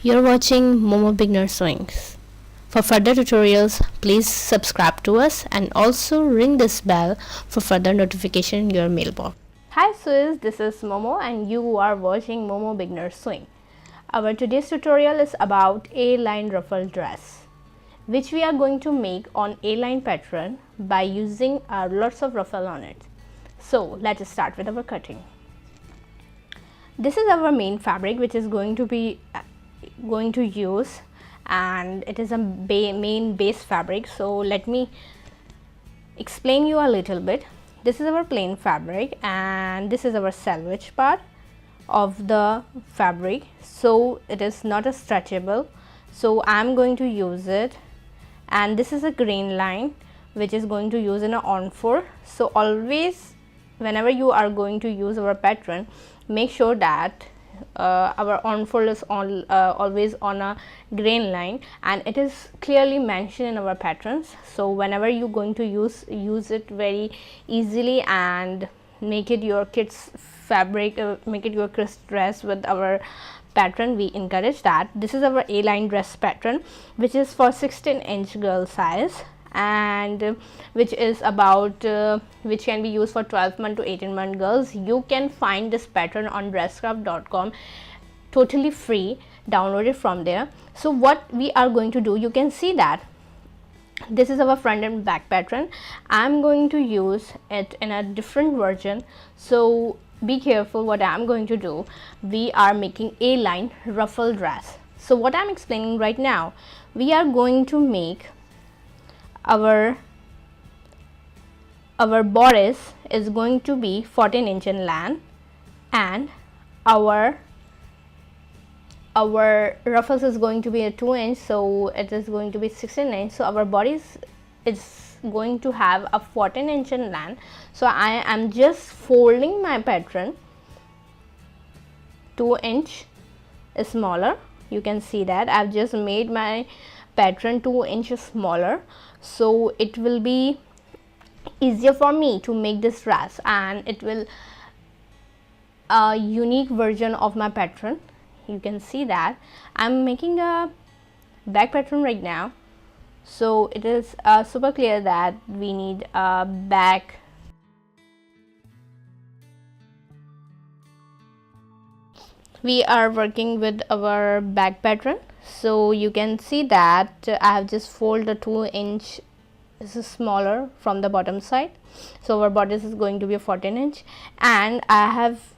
You're watching Momo Beginner Sewing. For further tutorials, please subscribe to us and also ring this bell for further notification in your mailbox. Hi Swiss, this is Momo and you are watching Momo Beginner Sewing. Our today's tutorial is about A-line ruffle dress, which we are going to make on A-line pattern by using lots of ruffle on it. So let's start with our cutting. This is our main fabric which is going to use, and it is a main base fabric. So let me explain you a little bit. This is our plain fabric and this is our selvage part of the fabric, so it is not a stretchable, so I'm going to use it. And this is a grain line which is going to use in a on-4. So always whenever you are going to use our pattern, make sure that our on-fold is always on a grain line, and it is clearly mentioned in our patterns. So whenever you're going to use it very easily and make it your kids fabric, make it your kids dress with our pattern, we encourage that. This is our A-line dress pattern which is for 16-inch girl size, and which is about which can be used for 12-month to 18-month girls. You can find this pattern on dresscraft.com totally free, download it from there. So what we are going to do, you can see that this is our front and back pattern. I'm going to use it in a different version, so be careful what I'm going to do. We are making A-line ruffle dress. So what I'm explaining right now, we are going to make our bodice is going to be 14-inch in length, and our ruffles is going to be a 2-inch, so it is going to be 16-inch. So our bodice is going to have a 14-inch in length. So I am just folding my pattern 2-inch smaller. You can see that I've just made my pattern 2 inches smaller, so it will be easier for me to make this dress, and it will a unique version of my pattern. You can see that I'm making a back pattern right now, so it is super clear that we need a back. We are working with our back pattern, so you can see that I have just folded a 2-inch smaller from the bottom side. So our bodice is going to be a 14-inch, and I have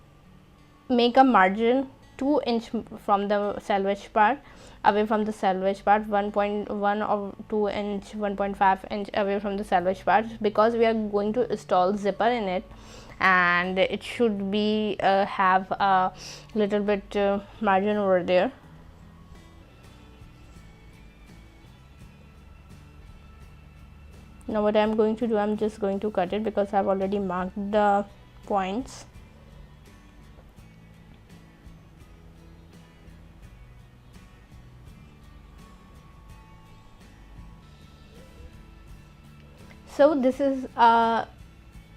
make a margin 2-inch from the selvage part, away from the selvage part, 1.1 or 2-inch, 1.5 inch away from the selvage part, because we are going to install zipper in it, and it should be have a little bit margin over there. Now what I'm going to do, I'm just going to cut it because I've already marked the points. So this is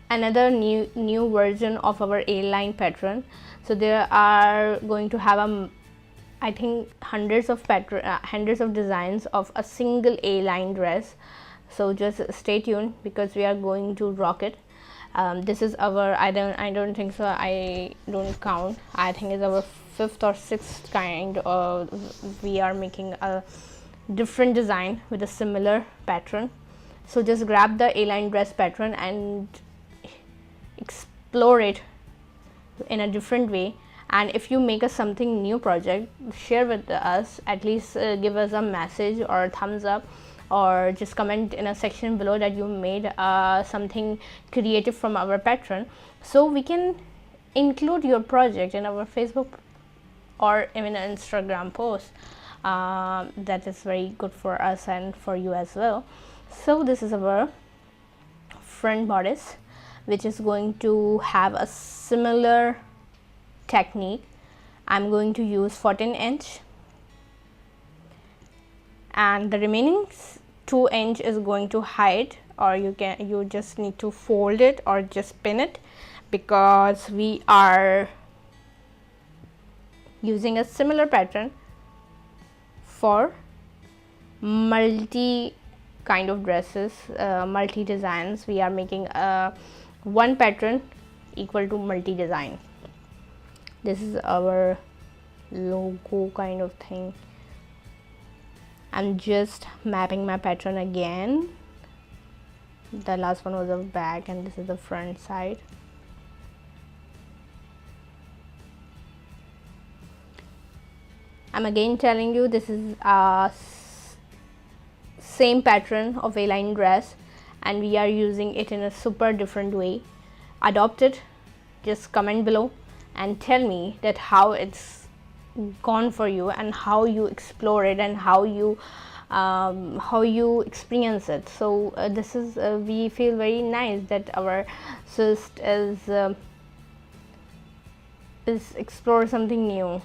another new version of our A-line pattern. So there are going to have I think hundreds of designs of a single A-line dress. So just stay tuned because we are going to rock it. This is our, I don't think so, I don't count, I think it's our 5th or 6th kind of, we are making a different design with a similar pattern. So just grab the A-line dress pattern and explore it in a different way. And if you make a something new project, share with us, at least give us a message or a thumbs up, or just comment in a section below that you made something creative from our pattern, so we can include your project in our Facebook or even an Instagram post. That is very good for us and for you as well. So this is our front bodice, which is going to have a similar technique. I'm going to use 14-inch, and the remaining 2-inch is going to hide, or you just need to fold it or just pin it, because we are using a similar pattern for multi kind of dresses, multi designs. We are making one pattern equal to multi design. This is our logo kind of thing. I'm just mapping my pattern again. The last one was the back and this is the front side. I'm again telling you, this is a same pattern of Aline dress and we are using it in a super different way. Adopt it. Just comment below and tell me that how it's gone for you and how you explore it and how you experience it. So this is we feel very nice that our Sewist is explore something new.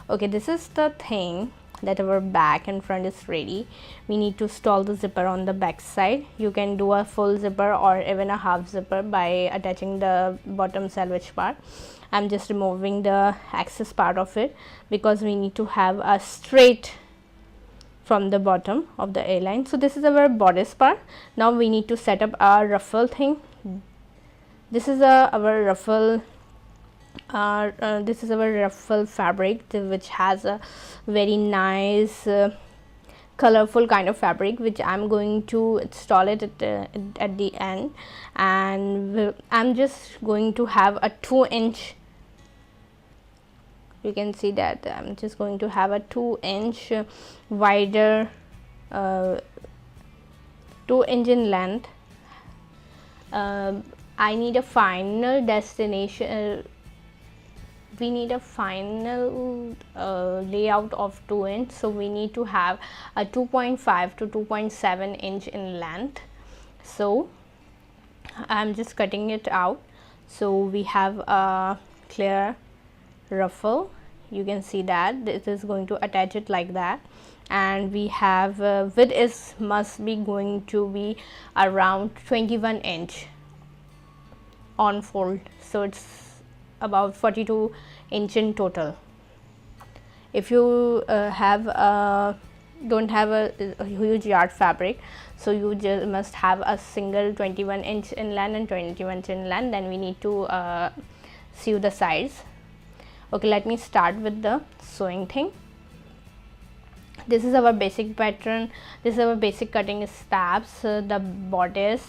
Okay, this is the thing that our back and front is ready. We need to stall the zipper on the back side. You can do a full zipper or even a half zipper by attaching the bottom selvage part. I'm just removing the excess part of it because we need to have a straight from the bottom of the A-line. So this is our bodice part. Now we need to set up our ruffle thing. This is our ruffle. This is our ruffle fabric, which has a very nice colorful kind of fabric, which I'm going to install it at the end, and I'm just going to have a 2-inch. You can see that I'm just going to have a 2-inch wider 2-inch in length. I need a final destination. We need a final layout of 2 inch, so we need to have a 2.5 to 2.7 inch in length. So I'm just cutting it out. So we have a clear ruffle. You can see that it is going to attach it like that, and we have width is must be going to be around 21 inch on fold, so it's about 42 inch in total. If you don't have a huge yard fabric, so you just must have a single 21 inch in length and 21 inch in length, then we need to sew the sides. Okay, let me start with the sewing thing. This is our basic pattern. This is our basic cutting steps. The bodice,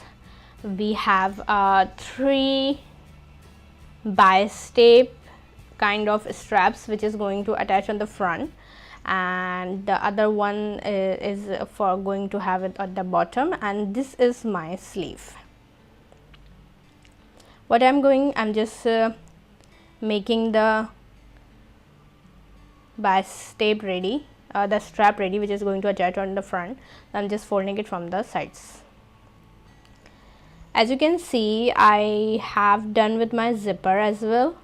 we have 3 bi-step kind of straps which is going to attach on the front, and the other one is for going to have it at the bottom, and this is my sleeve. What I'm just making the bi-step ready, the strap ready, which is going to attach on the front. I'm just folding it from the sides. As you can see, I have done with my zipper as well,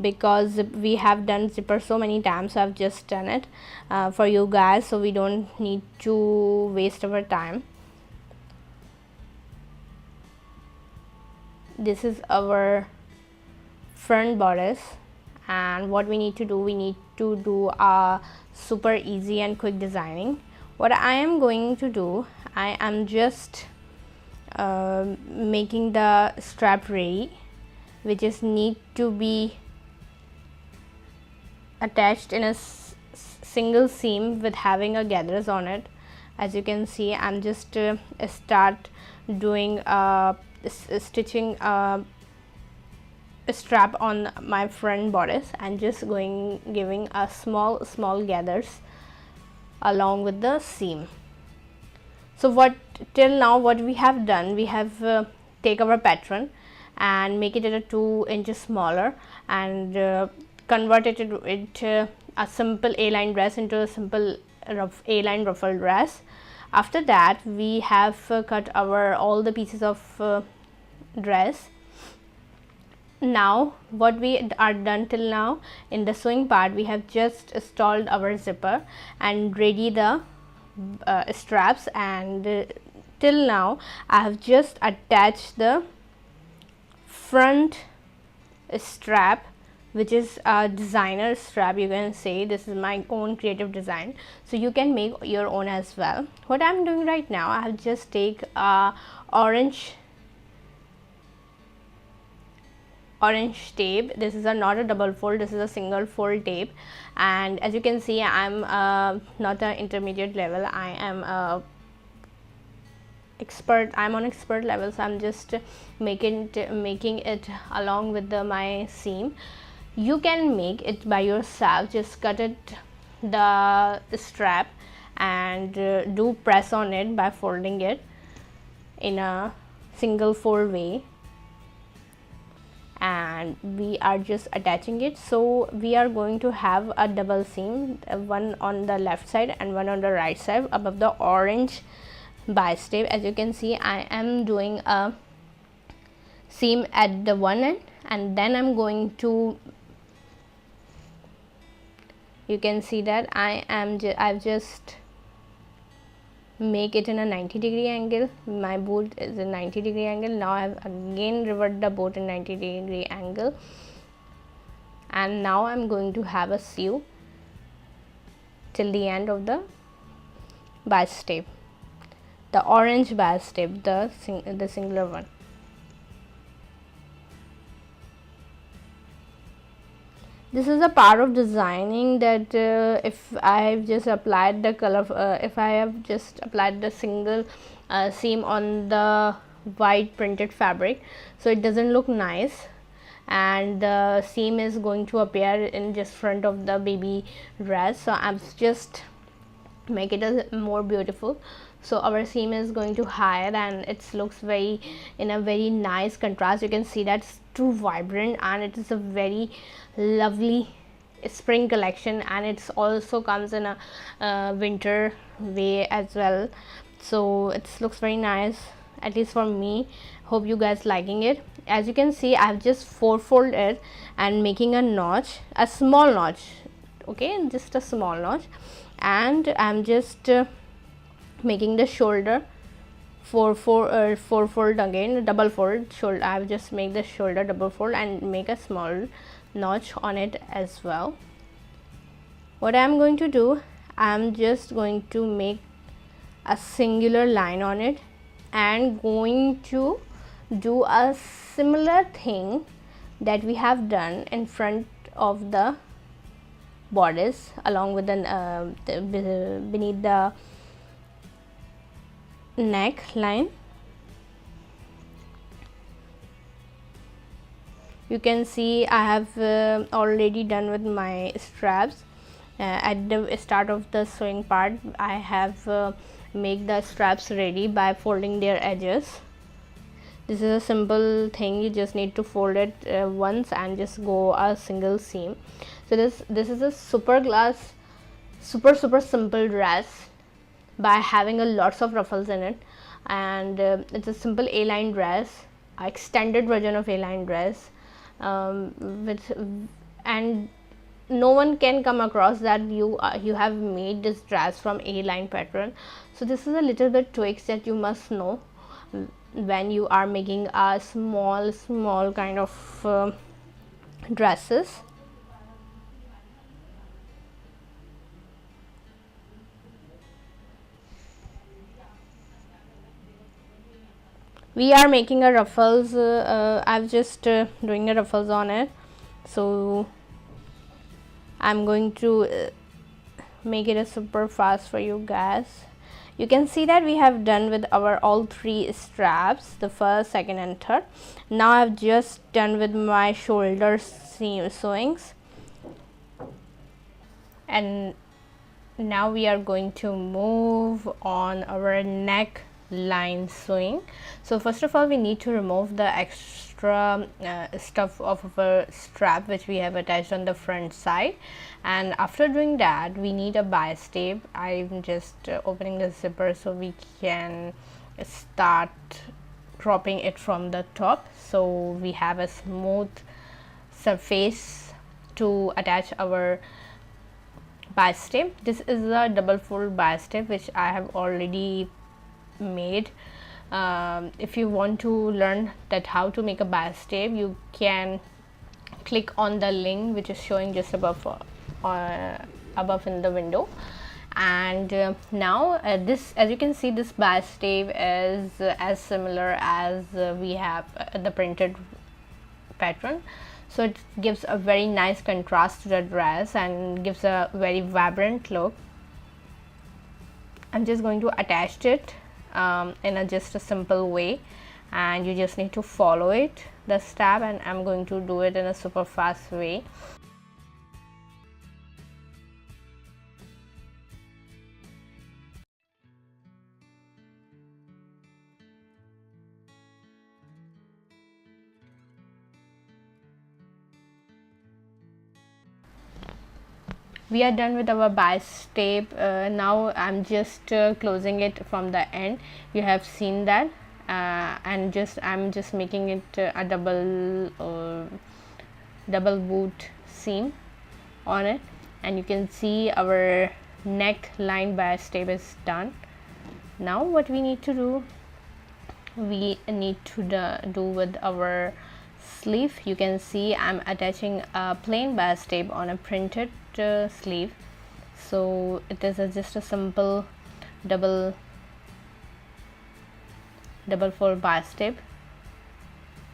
because we have done zipper so many times, so I've just done it for you guys, so we don't need to waste our time. This is our front bodice, and what we need to do, we need to do a super easy and quick designing. What I am going to do, I am just making the strap ready, which is need to be attached in a single seam with having a gathers on it. As you can see, I'm just start doing stitching a strap on my front bodice and just giving a small gathers along with the seam. So till now what we have done, we have take our pattern and make it at 2 inches smaller and converted it a simple A-line dress into a simple A-line ruffle dress. After that, we have cut all the pieces of dress. Now what we are done till now in the sewing part, we have just installed our zipper and ready the straps, and till now I have just attached the front strap which is a designer strap. You can say this is my own creative design, so you can make your own as well. What I'm doing right now, I'll just take a orange tape. This is not a double fold, this is a single fold tape, and as you can see, I'm not an intermediate level, I am a expert. I'm on expert level, so I'm just making it along with my seam. You can make it by yourself. Just cut it the strap and do press on it by folding it in a single fold way, and we are just attaching it. So we are going to have a double seam, one on the left side and one on the right side above the orange bias tape. As you can see, I am doing a seam at the one end, and then I'm going to, you can see that I've just make it in a 90-degree angle. My bolt is a 90-degree angle. Now I've again reversed the bolt in 90-degree angle, and now I'm going to have a sew till the end of the bias tape, the orange bias tape, the singular one. This is a part of designing that if I have just applied the color, if I have just applied the single seam on the white printed fabric, so it doesn't look nice, and the seam is going to appear in just front of the baby dress. So I'm just make it a more beautiful. So our seam is going to hide, and it looks in a very nice contrast. You can see that's too vibrant, and it is a very lovely spring collection, and it's also comes in a winter way as well. So it looks very nice, at least for me. Hope you guys liking it. As you can see, I've just fold it and making a notch, a small notch, okay, just a small notch, and I'm just making the shoulder four fold again, double fold shoulder. I've just make the shoulder double fold and make a small notch on it as well. What I'm going to do, I'm just going to make a singular line on it, and going to do a similar thing that we have done in front of the bodice, along with beneath the neckline. You can see I have already done with my straps. At the start of the sewing part, I have make the straps ready by folding their edges. This is a simple thing, you just need to fold it once and just go a single seam. So this is a super simple dress by having a lots of ruffles in it, and it's a simple A-line dress, extended version of A-line dress, and no one can come across that you have made this dress from A-line pattern. So this is a little bit tweaks that you must know when you are making a small kind of dresses. We are making a ruffles. I've just doing a ruffles on it, so I'm going to make it a super fast for you guys. You can see that we have done with our all three straps, the first, second and third. Now I've just done with my shoulder seam sewings, and now we are going to move on our neck line sewing. So first of all, we need to remove the extra stuff of our strap which we have attached on the front side, and after doing that we need a bias tape. I'm just opening the zipper so we can start cropping it from the top, so we have a smooth surface to attach our bias tape. This is a double fold bias tape which I have already made. If you want to learn that how to make a bias tape, you can click on the link which is showing just above in the window. And now this, as you can see, this base tape is as similar as we have the printed pattern, so it gives a very nice contrast to the dress and gives a very vibrant look. I'm just going to attach it in just a simple way, and you just need to follow it, the step, and I'm going to do it in a super fast way. We are done with our base tape. Now I'm just closing it from the end. You have seen that, and I'm just making it a double boot seam on it, and you can see our neckline base tape is done. Now what we need to do, we need to do with our sleeve. You can see I'm attaching a plain base tape on a printed sleeve, so it is just a simple double fold base tape,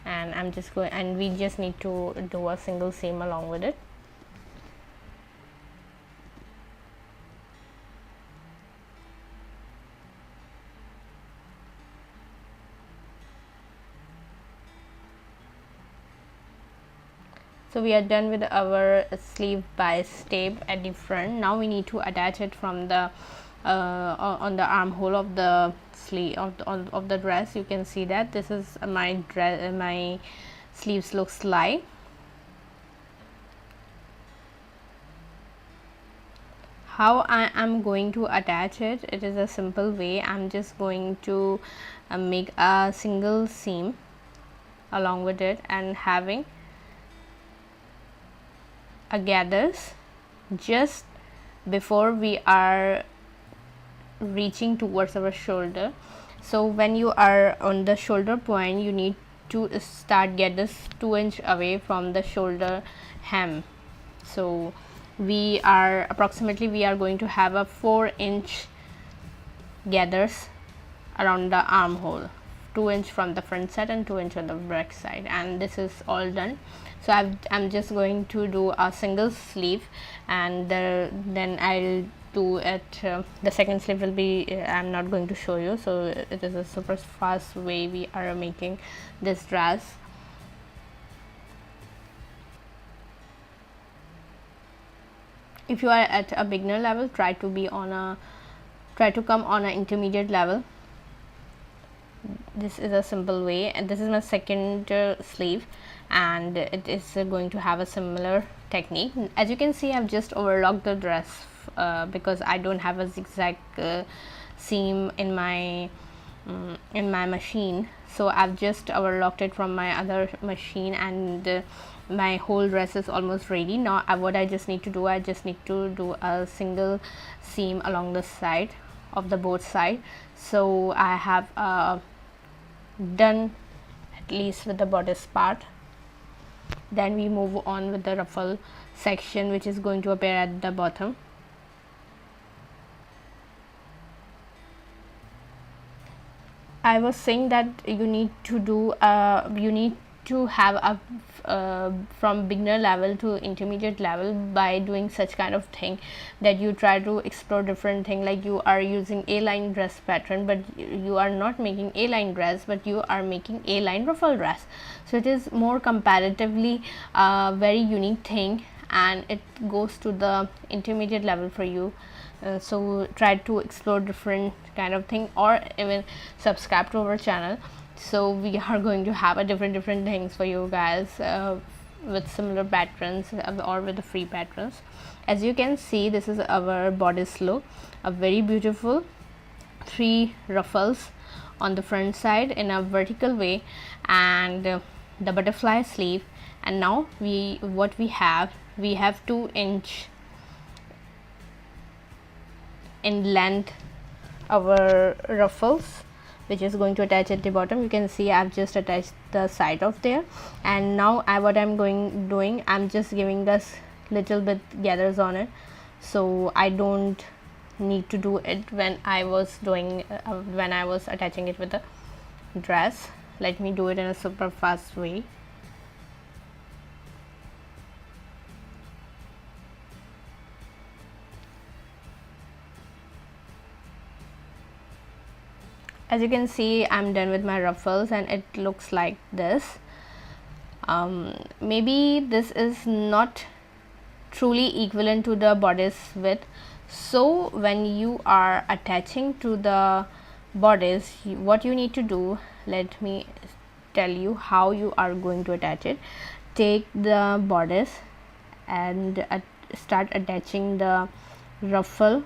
and I'm just going, and we just need to do a single seam along with it. So we are done with our sleeve base tape at the front. Now we need to attach it from the on the armhole of the sleeve of the dress. You can see that this is my dress, my sleeves looks like. How I am going to attach it, it is a simple way. I'm just going to make a single seam along with it, and having a gathers just before we are reaching towards our shoulder. So when you are on the shoulder point, you need to start gathers 2 inch away from the shoulder hem. So we are going to have a 4 inch gathers around the armhole, 2 inch from the front side and 2 inch on the back side, and this is all done. So I'm just going to do a single sleeve, and then I'll do it. The second sleeve will be, I'm not going to show you, so it is a super fast way we are making this dress. If you are at a beginner level, try to come on an intermediate level. This is a simple way, and this is my second sleeve, and it is going to have a similar technique. As you can see, I've just overlocked the dress because I don't have a zigzag seam in my machine, so I've just overlocked it from my other machine, and my whole dress is almost ready. Now what I just need to do, I just need to do a single seam along the side of the both side. So I have done at least with the bodice part. Then we move on with the ruffle section, which is going to appear at the bottom. I was saying that you need to have a from beginner level to intermediate level by doing such kind of thing, that you try to explore different thing, like you are using A-line dress pattern, but you are not making A-line dress, but you are making A-line ruffle dress. So it is more comparatively very unique thing, and it goes to the intermediate level for you. So try to explore different kind of thing, or even subscribe to our channel. So we are going to have a different things for you guys with similar patterns or with the free patterns. As you can see, this is our bodice look, a very beautiful 3 ruffles on the front side in a vertical way, and the butterfly sleeve. And now we have 2 inch in length our ruffles, which is going to attach at the bottom. You can see I've just attached the side of there, and now what I'm doing, I'm just giving this little bit gathers on it, so I don't need to do it when I was doing when I was attaching it with the dress. Let me do it in a super fast way. As you can see, I'm done with my ruffles and it looks like this. Maybe this is not truly equivalent to the bodice width, so when you are attaching to the bodice, what you need to do, let me tell you how you are going to attach it. Take the bodice and start attaching the ruffle,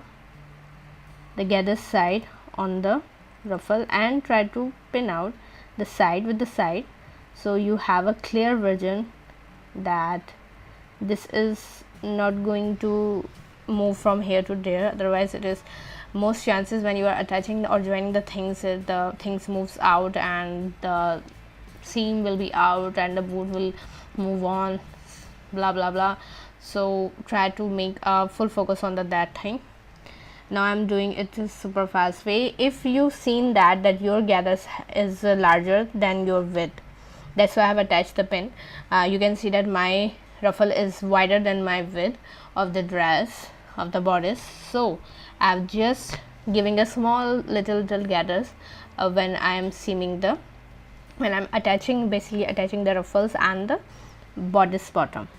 the gather side on the ruffle, and try to pin out the side with the side, so you have a clear vision that this is not going to move from here to there. Otherwise, it is most chances when you are attaching or joining the things moves out and the seam will be out and the boot will move on, blah blah blah. So try to make a full focus on that thing. Now I'm doing it in super fast way. If you've seen that your gather is larger than your width, that's why I have attached the pin. You can see that my ruffle is wider than my width of the dress, of the bodice, so I'm just giving a small little gathers when I am seaming when I'm basically attaching the ruffles and the bodice bottom.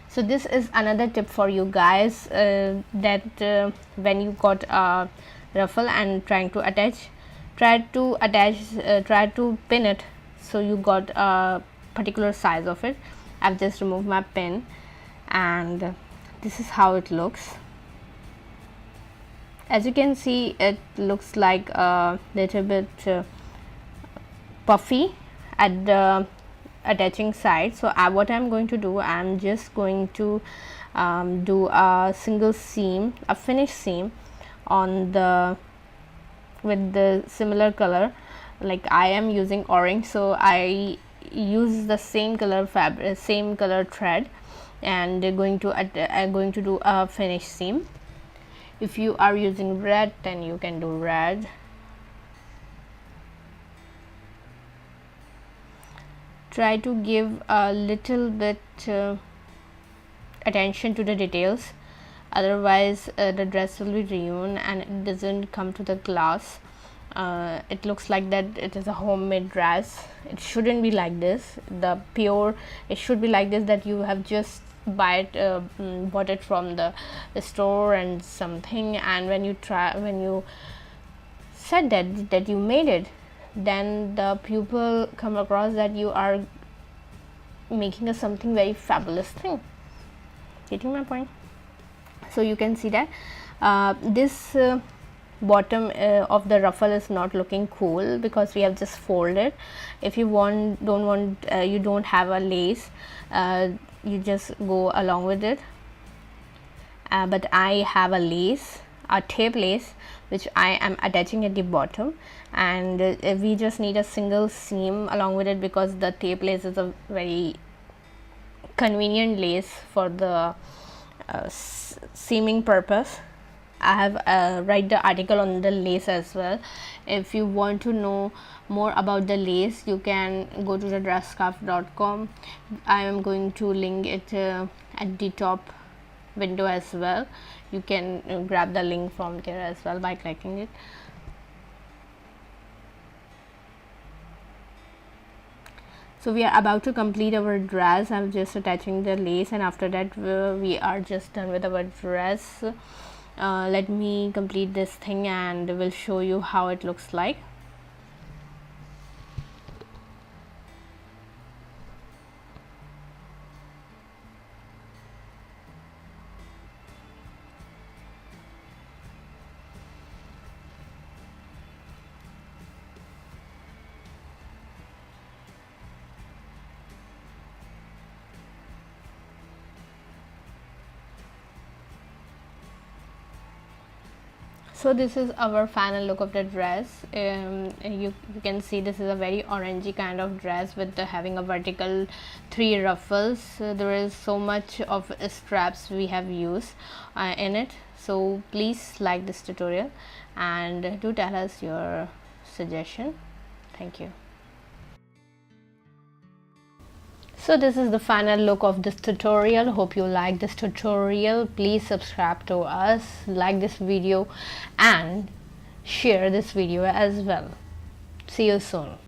So this is another tip for you guys, that when you got a ruffle and trying to attach, try to pin it so you got a particular size of it. I've just removed my pin and this is how it looks. As you can see, it looks like a little bit puffy at the attaching side. So what I'm going to do, I'm just going to do a single seam, a finished seam on with the similar color. Like I am using orange, so I use the same color fabric, same color thread, and going to do a finished seam. If you are using red, then you can do red. Try to give a little bit attention to the details, otherwise the dress will be ruined and it doesn't come to the glass. It looks like that it is a homemade dress. It shouldn't be like this. It should be like this, that you have just bought it from the store and something, and when you said that you made it, then the people come across that you are making something very fabulous thing. Getting my point? So you can see that this bottom of the ruffle is not looking cool because we have just folded. If you you don't have a lace, you just go along with it, but I have a lace, a tape lace, which I am attaching at the bottom, and we just need a single seam along with it because the tape lace is a very convenient lace for the seaming purpose. I have write the article on the lace as well. If you want to know more about the lace, you can go to the dresscraft.com. I am going to link it at the top window as well. You can grab the link from there as well by clicking it. So we are about to complete our dress. I'm just attaching the lace, and after that we are just done with our dress. Let me complete this thing and will show you how it looks like. So this is our final look of the dress. You can see this is a very orangey kind of dress with having a vertical 3 ruffles. There is so much of straps we have used in it. So please like this tutorial and do tell us your suggestion. Thank you. So this is the final look of this tutorial. Hope you like this tutorial. Please subscribe to us, like this video and share this video as well. See you soon.